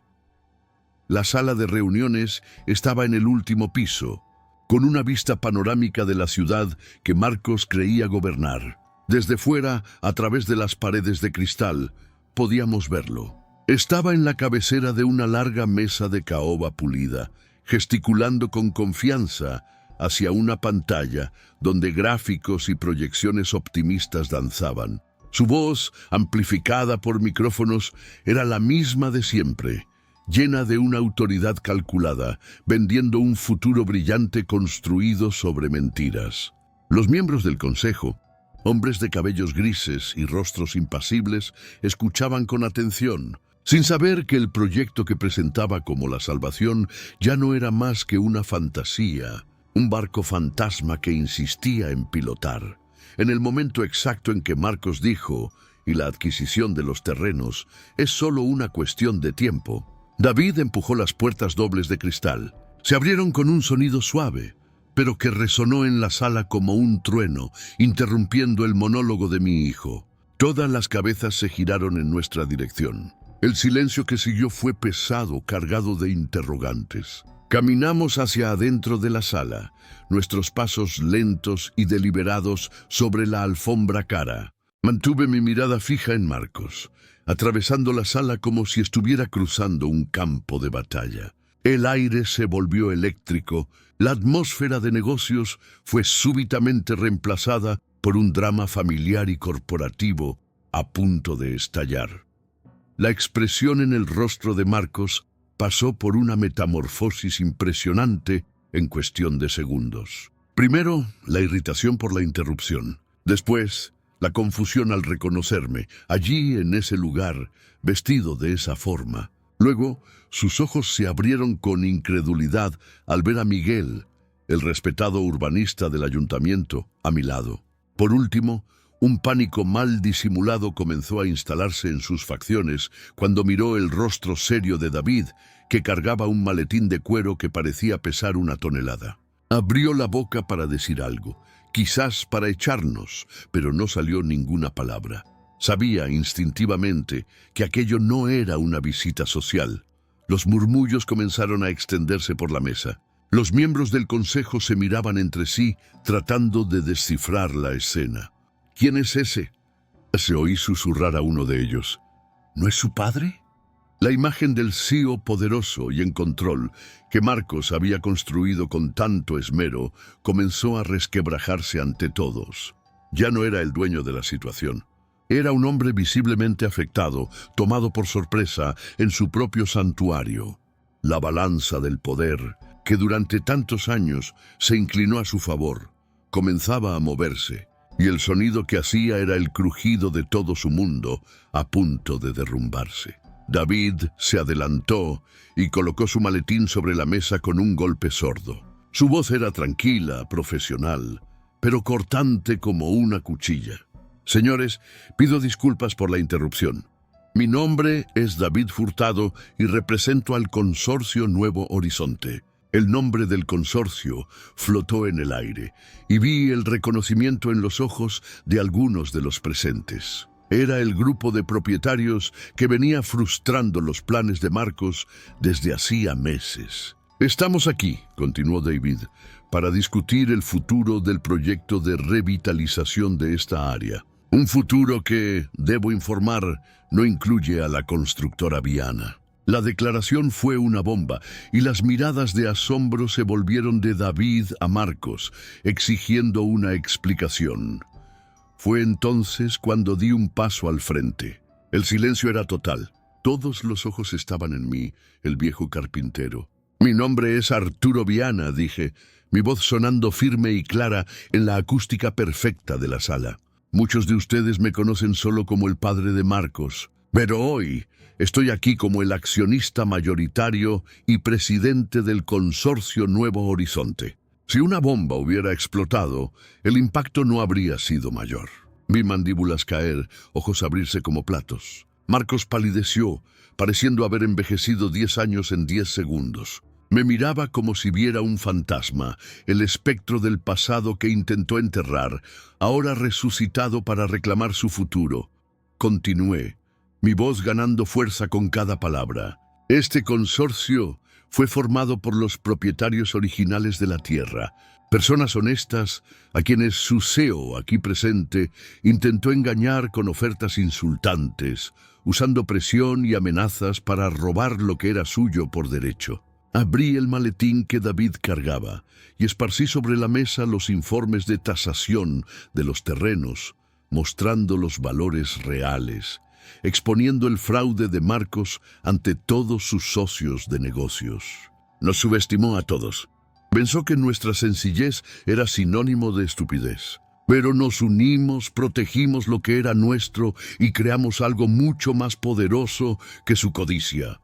La sala de reuniones estaba en el último piso, con una vista panorámica de la ciudad que Marcos creía gobernar. Desde fuera, a través de las paredes de cristal, podíamos verlo. Estaba en la cabecera de una larga mesa de caoba pulida, gesticulando con confianza hacia una pantalla donde gráficos y proyecciones optimistas danzaban. Su voz, amplificada por micrófonos, era la misma de siempre, llena de una autoridad calculada, vendiendo un futuro brillante construido sobre mentiras. Los miembros del consejo, hombres de cabellos grises y rostros impasibles, escuchaban con atención, sin saber que el proyecto que presentaba como la salvación ya no era más que una fantasía, un barco fantasma que insistía en pilotar. En el momento exacto en que Marcos dijo, y la adquisición de los terrenos es solo una cuestión de tiempo, David empujó las puertas dobles de cristal. Se abrieron con un sonido suave, pero que resonó en la sala como un trueno, interrumpiendo el monólogo de mi hijo. Todas las cabezas se giraron en nuestra dirección. El silencio que siguió fue pesado, cargado de interrogantes. Caminamos hacia adentro de la sala, nuestros pasos lentos y deliberados sobre la alfombra cara. Mantuve mi mirada fija en Marcos, atravesando la sala como si estuviera cruzando un campo de batalla. El aire se volvió eléctrico, la atmósfera de negocios fue súbitamente reemplazada por un drama familiar y corporativo a punto de estallar. La expresión en el rostro de Marcos pasó por una metamorfosis impresionante en cuestión de segundos. Primero, la irritación por la interrupción. Después, la confusión al reconocerme, allí en ese lugar, vestido de esa forma. Luego, sus ojos se abrieron con incredulidad al ver a Miguel, el respetado urbanista del ayuntamiento, a mi lado. Por último, un pánico mal disimulado comenzó a instalarse en sus facciones cuando miró el rostro serio de David, que cargaba un maletín de cuero que parecía pesar 1 tonelada. Abrió la boca para decir algo, quizás para echarnos, pero no salió ninguna palabra. Sabía instintivamente que aquello no era una visita social. Los murmullos comenzaron a extenderse por la mesa. Los miembros del consejo se miraban entre sí, tratando de descifrar la escena. ¿Quién es ese?, se oí susurrar a uno de ellos. ¿No es su padre? La imagen del CEO poderoso y en control que Marcos había construido con tanto esmero comenzó a resquebrajarse ante todos. Ya no era el dueño de la situación. Era un hombre visiblemente afectado, tomado por sorpresa en su propio santuario. La balanza del poder, que durante tantos años se inclinó a su favor, comenzaba a moverse, y el sonido que hacía era el crujido de todo su mundo a punto de derrumbarse. David se adelantó y colocó su maletín sobre la mesa con un golpe sordo. Su voz era tranquila, profesional, pero cortante como una cuchilla. Señores, pido disculpas por la interrupción. Mi nombre es David Furtado y represento al Consorcio Nuevo Horizonte. El nombre del consorcio flotó en el aire y vi el reconocimiento en los ojos de algunos de los presentes. Era el grupo de propietarios que venía frustrando los planes de Marcos desde hacía meses. Estamos aquí, continuó David, para discutir el futuro del proyecto de revitalización de esta área. Un futuro que, debo informar, no incluye a la constructora Viana. La declaración fue una bomba y las miradas de asombro se volvieron de David a Marcos, exigiendo una explicación. Fue entonces cuando di un paso al frente. El silencio era total. Todos los ojos estaban en mí, el viejo carpintero. Mi nombre es Arturo Viana, dije, mi voz sonando firme y clara en la acústica perfecta de la sala. Muchos de ustedes me conocen solo como el padre de Marcos, pero hoy estoy aquí como el accionista mayoritario y presidente del consorcio Nuevo Horizonte. Si una bomba hubiera explotado, el impacto no habría sido mayor. Vi mandíbulas caer, ojos abrirse como platos. Marcos palideció, pareciendo haber envejecido 10 años en 10 segundos. Me miraba como si viera un fantasma, el espectro del pasado que intentó enterrar, ahora resucitado para reclamar su futuro. Continué, mi voz ganando fuerza con cada palabra. Este consorcio fue formado por los propietarios originales de la tierra, personas honestas a quienes su CEO, aquí presente, intentó engañar con ofertas insultantes, usando presión y amenazas para robar lo que era suyo por derecho. Abrí el maletín que David cargaba y esparcí sobre la mesa los informes de tasación de los terrenos, mostrando los valores reales, exponiendo el fraude de Marcos ante todos sus socios de negocios. Nos subestimó a todos. Pensó que nuestra sencillez era sinónimo de estupidez. Pero nos unimos, protegimos lo que era nuestro y creamos algo mucho más poderoso que su codicia.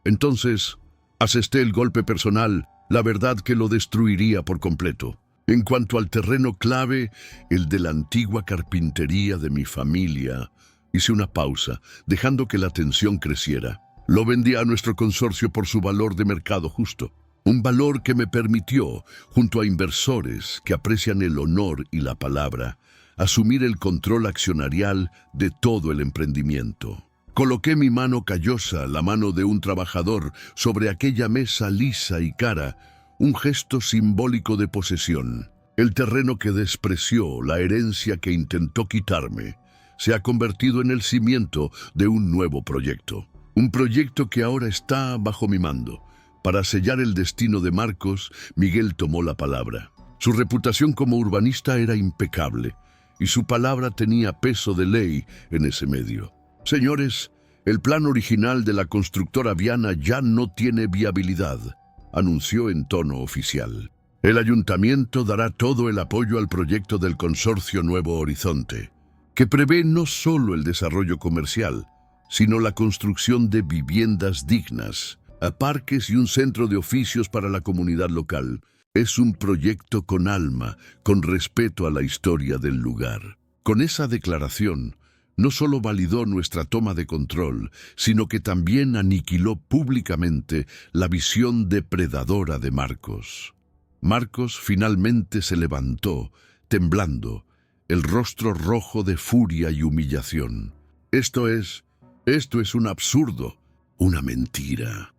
Entonces, asesté el golpe personal, la verdad que lo destruiría por completo. En cuanto al terreno clave, el de la antigua carpintería de mi familia, hice una pausa, dejando que la tensión creciera. Lo vendí a nuestro consorcio por su valor de mercado justo. Un valor que me permitió, junto a inversores que aprecian el honor y la palabra, asumir el control accionarial de todo el emprendimiento. Coloqué mi mano callosa, la mano de un trabajador, sobre aquella mesa lisa y cara, un gesto simbólico de posesión. El terreno que despreció, la herencia que intentó quitarme, se ha convertido en el cimiento de un nuevo proyecto. Un proyecto que ahora está bajo mi mando. Para sellar el destino de Marcos, Miguel tomó la palabra. Su reputación como urbanista era impecable, y su palabra tenía peso de ley en ese medio. Señores, el plan original de la constructora Viana ya no tiene viabilidad, anunció en tono oficial. El ayuntamiento dará todo el apoyo al proyecto del consorcio Nuevo Horizonte, que prevé no solo el desarrollo comercial, sino la construcción de viviendas dignas, a parques y un centro de oficios para la comunidad local. Es un proyecto con alma, con respeto a la historia del lugar. Con esa declaración, no solo validó nuestra toma de control, sino que también aniquiló públicamente la visión depredadora de Marcos. Marcos finalmente se levantó, temblando, el rostro rojo de furia y humillación. Esto es un absurdo, una mentira.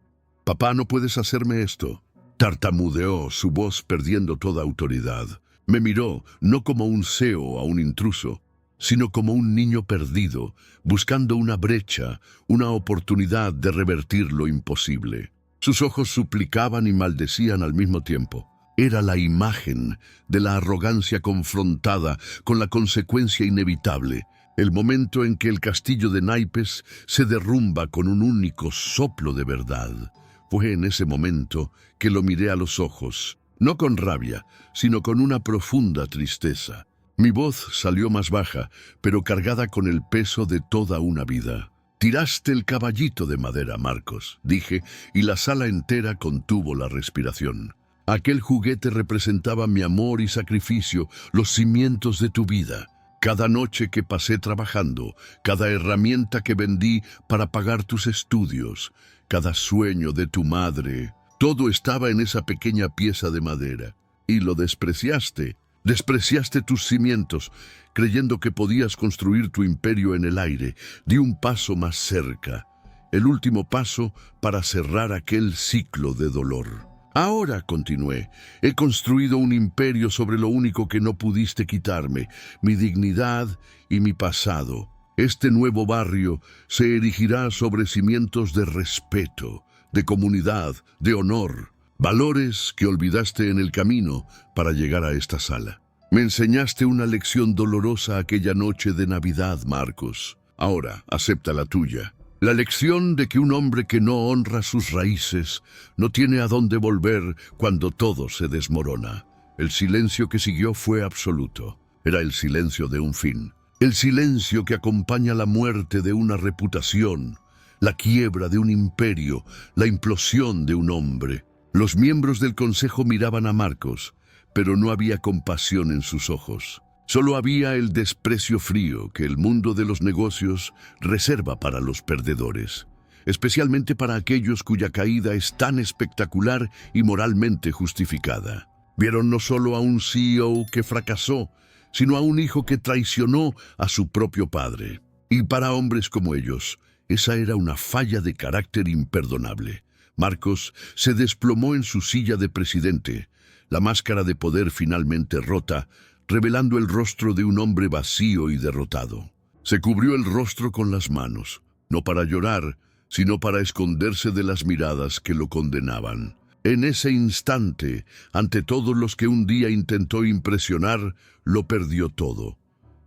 «Papá, no puedes hacerme esto», tartamudeó, su voz perdiendo toda autoridad. Me miró, no como un CEO a un intruso, sino como un niño perdido, buscando una brecha, una oportunidad de revertir lo imposible. Sus ojos suplicaban y maldecían al mismo tiempo. Era la imagen de la arrogancia confrontada con la consecuencia inevitable, el momento en que el castillo de naipes se derrumba con un único soplo de verdad. Fue en ese momento que lo miré a los ojos, no con rabia, sino con una profunda tristeza. Mi voz salió más baja, pero cargada con el peso de toda una vida. «Tiraste el caballito de madera, Marcos», dije, y la sala entera contuvo la respiración. Aquel juguete representaba mi amor y sacrificio, los cimientos de tu vida. Cada noche que pasé trabajando, cada herramienta que vendí para pagar tus estudios, cada sueño de tu madre, todo estaba en esa pequeña pieza de madera. Y lo despreciaste. Despreciaste tus cimientos, creyendo que podías construir tu imperio en el aire. Di un paso más cerca, el último paso para cerrar aquel ciclo de dolor. Ahora, continué, he construido un imperio sobre lo único que no pudiste quitarme, mi dignidad y mi pasado. Este nuevo barrio se erigirá sobre cimientos de respeto, de comunidad, de honor, valores que olvidaste en el camino para llegar a esta sala. Me enseñaste una lección dolorosa aquella noche de Navidad, Marcos. Ahora, acepta la tuya. La lección de que un hombre que no honra sus raíces no tiene a dónde volver cuando todo se desmorona. El silencio que siguió fue absoluto. Era el silencio de un fin. El silencio que acompaña la muerte de una reputación, la quiebra de un imperio, la implosión de un hombre. Los miembros del consejo miraban a Marcos, pero no había compasión en sus ojos. Solo había el desprecio frío que el mundo de los negocios reserva para los perdedores, especialmente para aquellos cuya caída es tan espectacular y moralmente justificada. Vieron no solo a un CEO que fracasó, sino a un hijo que traicionó a su propio padre. Y para hombres como ellos, esa era una falla de carácter imperdonable. Marcos se desplomó en su silla de presidente, la máscara de poder finalmente rota, revelando el rostro de un hombre vacío y derrotado. Se cubrió el rostro con las manos, no para llorar, sino para esconderse de las miradas que lo condenaban. En ese instante, ante todos los que un día intentó impresionar, lo perdió todo.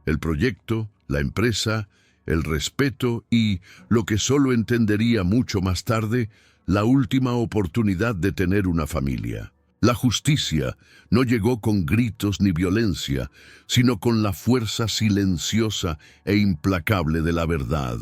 El proyecto, la empresa, el respeto y, lo que solo entendería mucho más tarde, la última oportunidad de tener una familia. La justicia no llegó con gritos ni violencia, sino con la fuerza silenciosa e implacable de la verdad.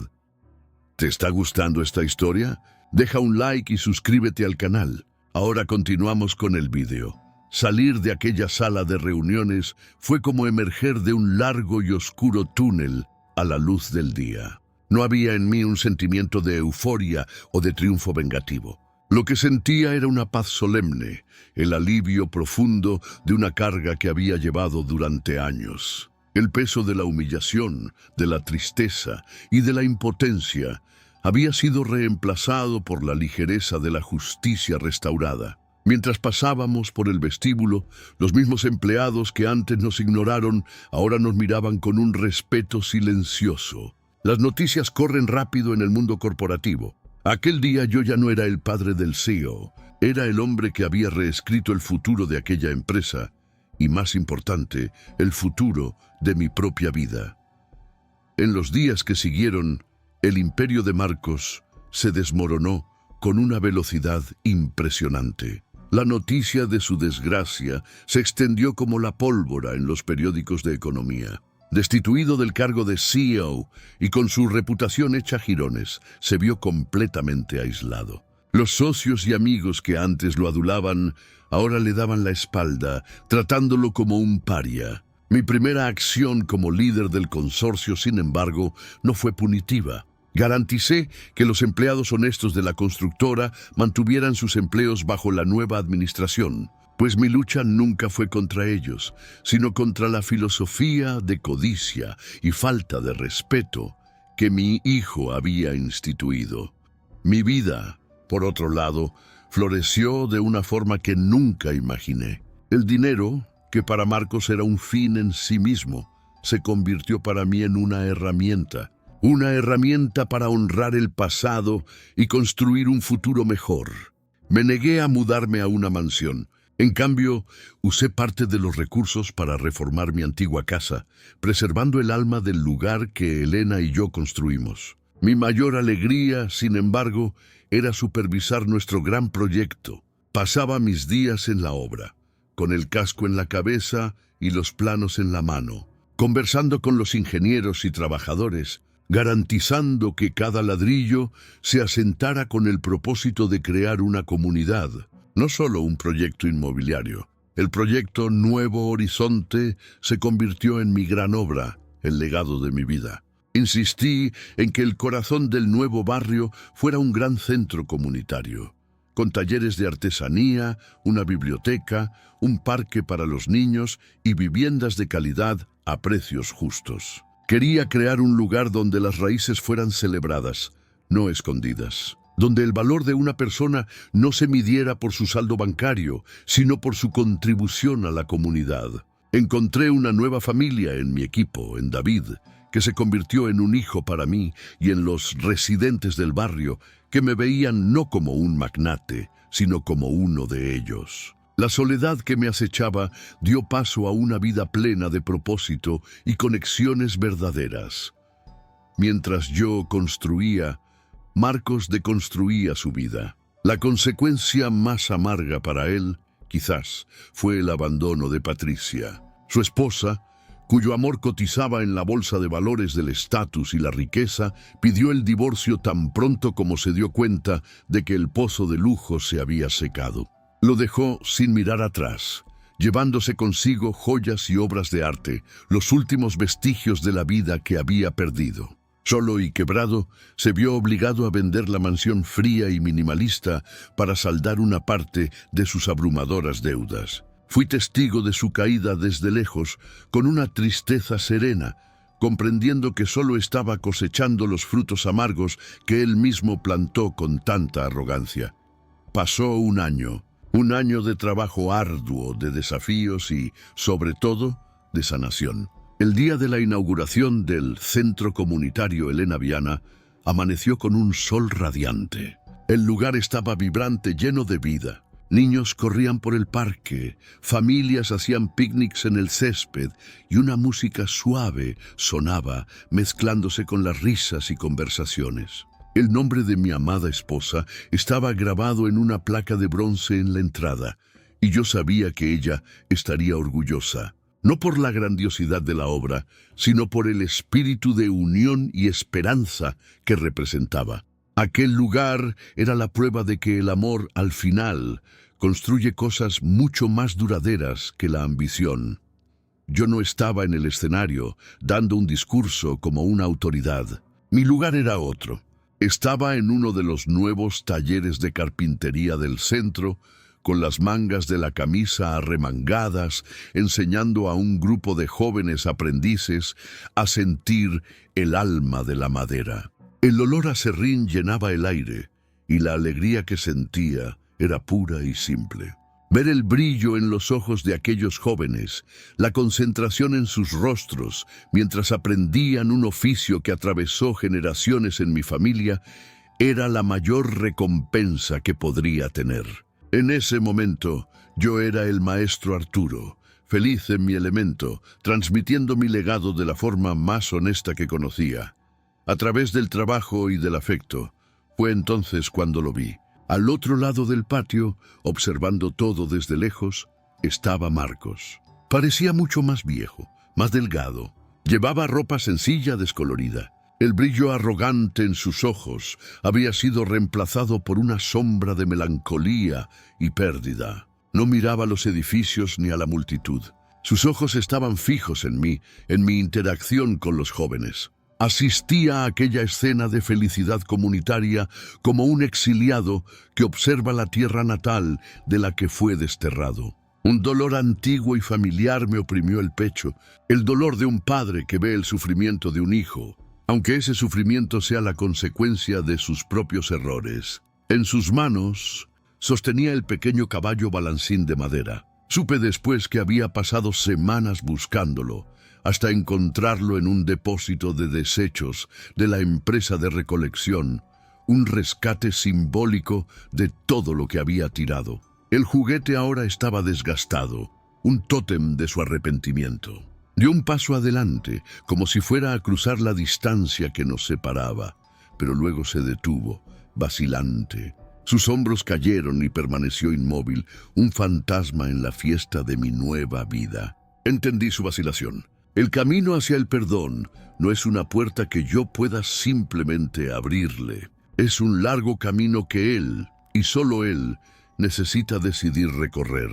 ¿Te está gustando esta historia? Deja un like y suscríbete al canal. Ahora continuamos con el vídeo. Salir de aquella sala de reuniones fue como emerger de un largo y oscuro túnel a la luz del día. No había en mí un sentimiento de euforia o de triunfo vengativo. Lo que sentía era una paz solemne, el alivio profundo de una carga que había llevado durante años. El peso de la humillación, de la tristeza y de la impotencia había sido reemplazado por la ligereza de la justicia restaurada. Mientras pasábamos por el vestíbulo, los mismos empleados que antes nos ignoraron ahora nos miraban con un respeto silencioso. Las noticias corren rápido en el mundo corporativo. Aquel día yo ya no era el padre del CEO, era el hombre que había reescrito el futuro de aquella empresa y, más importante, el futuro de mi propia vida. En los días que siguieron, el imperio de Marcos se desmoronó con una velocidad impresionante. La noticia de su desgracia se extendió como la pólvora en los periódicos de economía. Destituido del cargo de CEO y con su reputación hecha jirones, se vio completamente aislado. Los socios y amigos que antes lo adulaban, ahora le daban la espalda, tratándolo como un paria. Mi primera acción como líder del consorcio, sin embargo, no fue punitiva. Garanticé que los empleados honestos de la constructora mantuvieran sus empleos bajo la nueva administración, pues mi lucha nunca fue contra ellos, sino contra la filosofía de codicia y falta de respeto que mi hijo había instituido. Mi vida, por otro lado, floreció de una forma que nunca imaginé. El dinero, que para Marcos era un fin en sí mismo, se convirtió para mí en una herramienta para honrar el pasado y construir un futuro mejor. Me negué a mudarme a una mansión. En cambio, usé parte de los recursos para reformar mi antigua casa, preservando el alma del lugar que Elena y yo construimos. Mi mayor alegría, sin embargo, era supervisar nuestro gran proyecto. Pasaba mis días en la obra, con el casco en la cabeza y los planos en la mano, conversando con los ingenieros y trabajadores, garantizando que cada ladrillo se asentara con el propósito de crear una comunidad, no solo un proyecto inmobiliario. El proyecto Nuevo Horizonte se convirtió en mi gran obra, el legado de mi vida. Insistí en que el corazón del nuevo barrio fuera un gran centro comunitario, con talleres de artesanía, una biblioteca, un parque para los niños y viviendas de calidad a precios justos. Quería crear un lugar donde las raíces fueran celebradas, no escondidas, donde el valor de una persona no se midiera por su saldo bancario, sino por su contribución a la comunidad. Encontré una nueva familia en mi equipo, en David, que se convirtió en un hijo para mí, y en los residentes del barrio, que me veían no como un magnate, sino como uno de ellos. La soledad que me acechaba dio paso a una vida plena de propósito y conexiones verdaderas. Mientras yo construía, Marcos deconstruía su vida. La consecuencia más amarga para él, quizás, fue el abandono de Patricia. Su esposa, cuyo amor cotizaba en la bolsa de valores del estatus y la riqueza, pidió el divorcio tan pronto como se dio cuenta de que el pozo de lujo se había secado. Lo dejó sin mirar atrás, llevándose consigo joyas y obras de arte, los últimos vestigios de la vida que había perdido. Solo y quebrado, se vio obligado a vender la mansión fría y minimalista para saldar una parte de sus abrumadoras deudas. Fui testigo de su caída desde lejos, con una tristeza serena, comprendiendo que solo estaba cosechando los frutos amargos que él mismo plantó con tanta arrogancia. Pasó un año de trabajo arduo, de desafíos y, sobre todo, de sanación. El día de la inauguración del Centro Comunitario Elena Viana amaneció con un sol radiante. El lugar estaba vibrante, lleno de vida. Niños corrían por el parque, familias hacían picnics en el césped y una música suave sonaba, mezclándose con las risas y conversaciones. El nombre de mi amada esposa estaba grabado en una placa de bronce en la entrada, y yo sabía que ella estaría orgullosa, no por la grandiosidad de la obra, sino por el espíritu de unión y esperanza que representaba. Aquel lugar era la prueba de que el amor, al final, construye cosas mucho más duraderas que la ambición. Yo no estaba en el escenario, dando un discurso como una autoridad. Mi lugar era otro. Estaba en uno de los nuevos talleres de carpintería del centro, con las mangas de la camisa arremangadas, enseñando a un grupo de jóvenes aprendices a sentir el alma de la madera. El olor a serrín llenaba el aire, y la alegría que sentía era pura y simple. Ver el brillo en los ojos de aquellos jóvenes, la concentración en sus rostros, mientras aprendían un oficio que atravesó generaciones en mi familia, era la mayor recompensa que podría tener. En ese momento, yo era el maestro Arturo, feliz en mi elemento, transmitiendo mi legado de la forma más honesta que conocía. A través del trabajo y del afecto, fue entonces cuando lo vi. Al otro lado del patio, observando todo desde lejos, estaba Marcos. Parecía mucho más viejo, más delgado. Llevaba ropa sencilla, descolorida. El brillo arrogante en sus ojos había sido reemplazado por una sombra de melancolía y pérdida. No miraba a los edificios ni a la multitud. Sus ojos estaban fijos en mí, en mi interacción con los jóvenes. Asistía a aquella escena de felicidad comunitaria como un exiliado que observa la tierra natal de la que fue desterrado. Un dolor antiguo y familiar me oprimió el pecho, el dolor de un padre que ve el sufrimiento de un hijo, aunque ese sufrimiento sea la consecuencia de sus propios errores. En sus manos sostenía el pequeño caballo balancín de madera. Supe después que había pasado semanas buscándolo, hasta encontrarlo en un depósito de desechos de la empresa de recolección, un rescate simbólico de todo lo que había tirado. El juguete ahora estaba desgastado, un tótem de su arrepentimiento. Dio un paso adelante, como si fuera a cruzar la distancia que nos separaba, pero luego se detuvo, vacilante. Sus hombros cayeron y permaneció inmóvil, un fantasma en la fiesta de mi nueva vida. Entendí su vacilación. El camino hacia el perdón no es una puerta que yo pueda simplemente abrirle. Es un largo camino que él, y solo él, necesita decidir recorrer.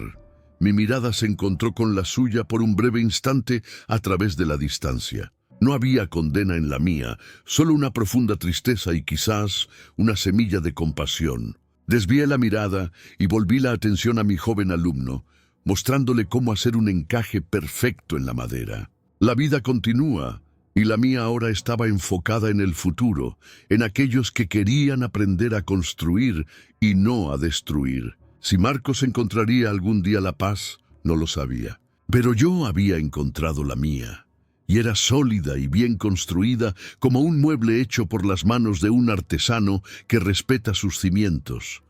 Mi mirada se encontró con la suya por un breve instante a través de la distancia. No había condena en la mía, solo una profunda tristeza y quizás una semilla de compasión. Desvié la mirada y volví la atención a mi joven alumno, mostrándole cómo hacer un encaje perfecto en la madera. La vida continúa, y la mía ahora estaba enfocada en el futuro, en aquellos que querían aprender a construir y no a destruir. Si Marcos encontraría algún día la paz, no lo sabía. Pero yo había encontrado la mía, y era sólida y bien construida como un mueble hecho por las manos de un artesano que respeta sus cimientos.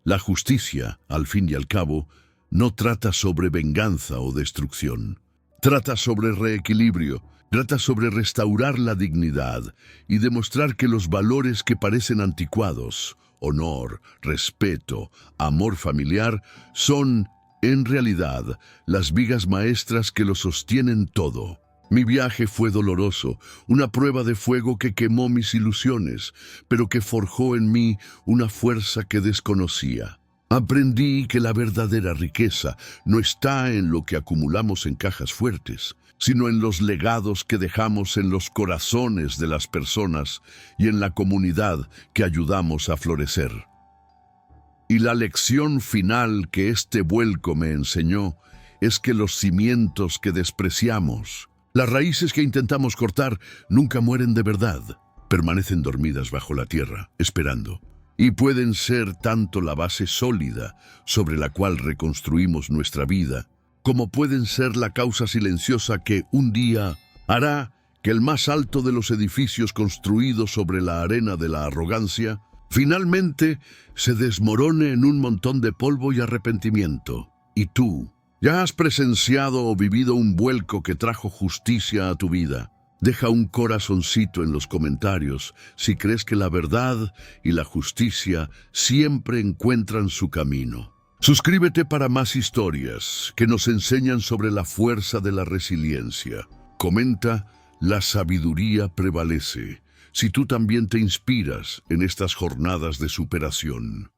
La justicia, al fin y al cabo, no trata sobre venganza o destrucción. Trata sobre reequilibrio, trata sobre restaurar la dignidad y demostrar que los valores que parecen anticuados, honor, respeto, amor familiar, son, en realidad, las vigas maestras que lo sostienen todo. Mi viaje fue doloroso, una prueba de fuego que quemó mis ilusiones, pero que forjó en mí una fuerza que desconocía. Aprendí que la verdadera riqueza no está en lo que acumulamos en cajas fuertes, sino en los legados que dejamos en los corazones de las personas y en la comunidad que ayudamos a florecer. Y la lección final que este vuelco me enseñó es que los cimientos que despreciamos, las raíces que intentamos cortar, nunca mueren de verdad. Permanecen dormidas bajo la tierra, esperando. Y pueden ser tanto la base sólida sobre la cual reconstruimos nuestra vida, como pueden ser la causa silenciosa que un día hará que el más alto de los edificios construidos sobre la arena de la arrogancia finalmente se desmorone en un montón de polvo y arrepentimiento. Y tú, ¿ya has presenciado o vivido un vuelco que trajo justicia a tu vida? Deja un corazoncito en los comentarios si crees que la verdad y la justicia siempre encuentran su camino. Suscríbete para más historias que nos enseñan sobre la fuerza de la resiliencia. Comenta, la sabiduría prevalece. Si tú también te inspiras en estas jornadas de superación.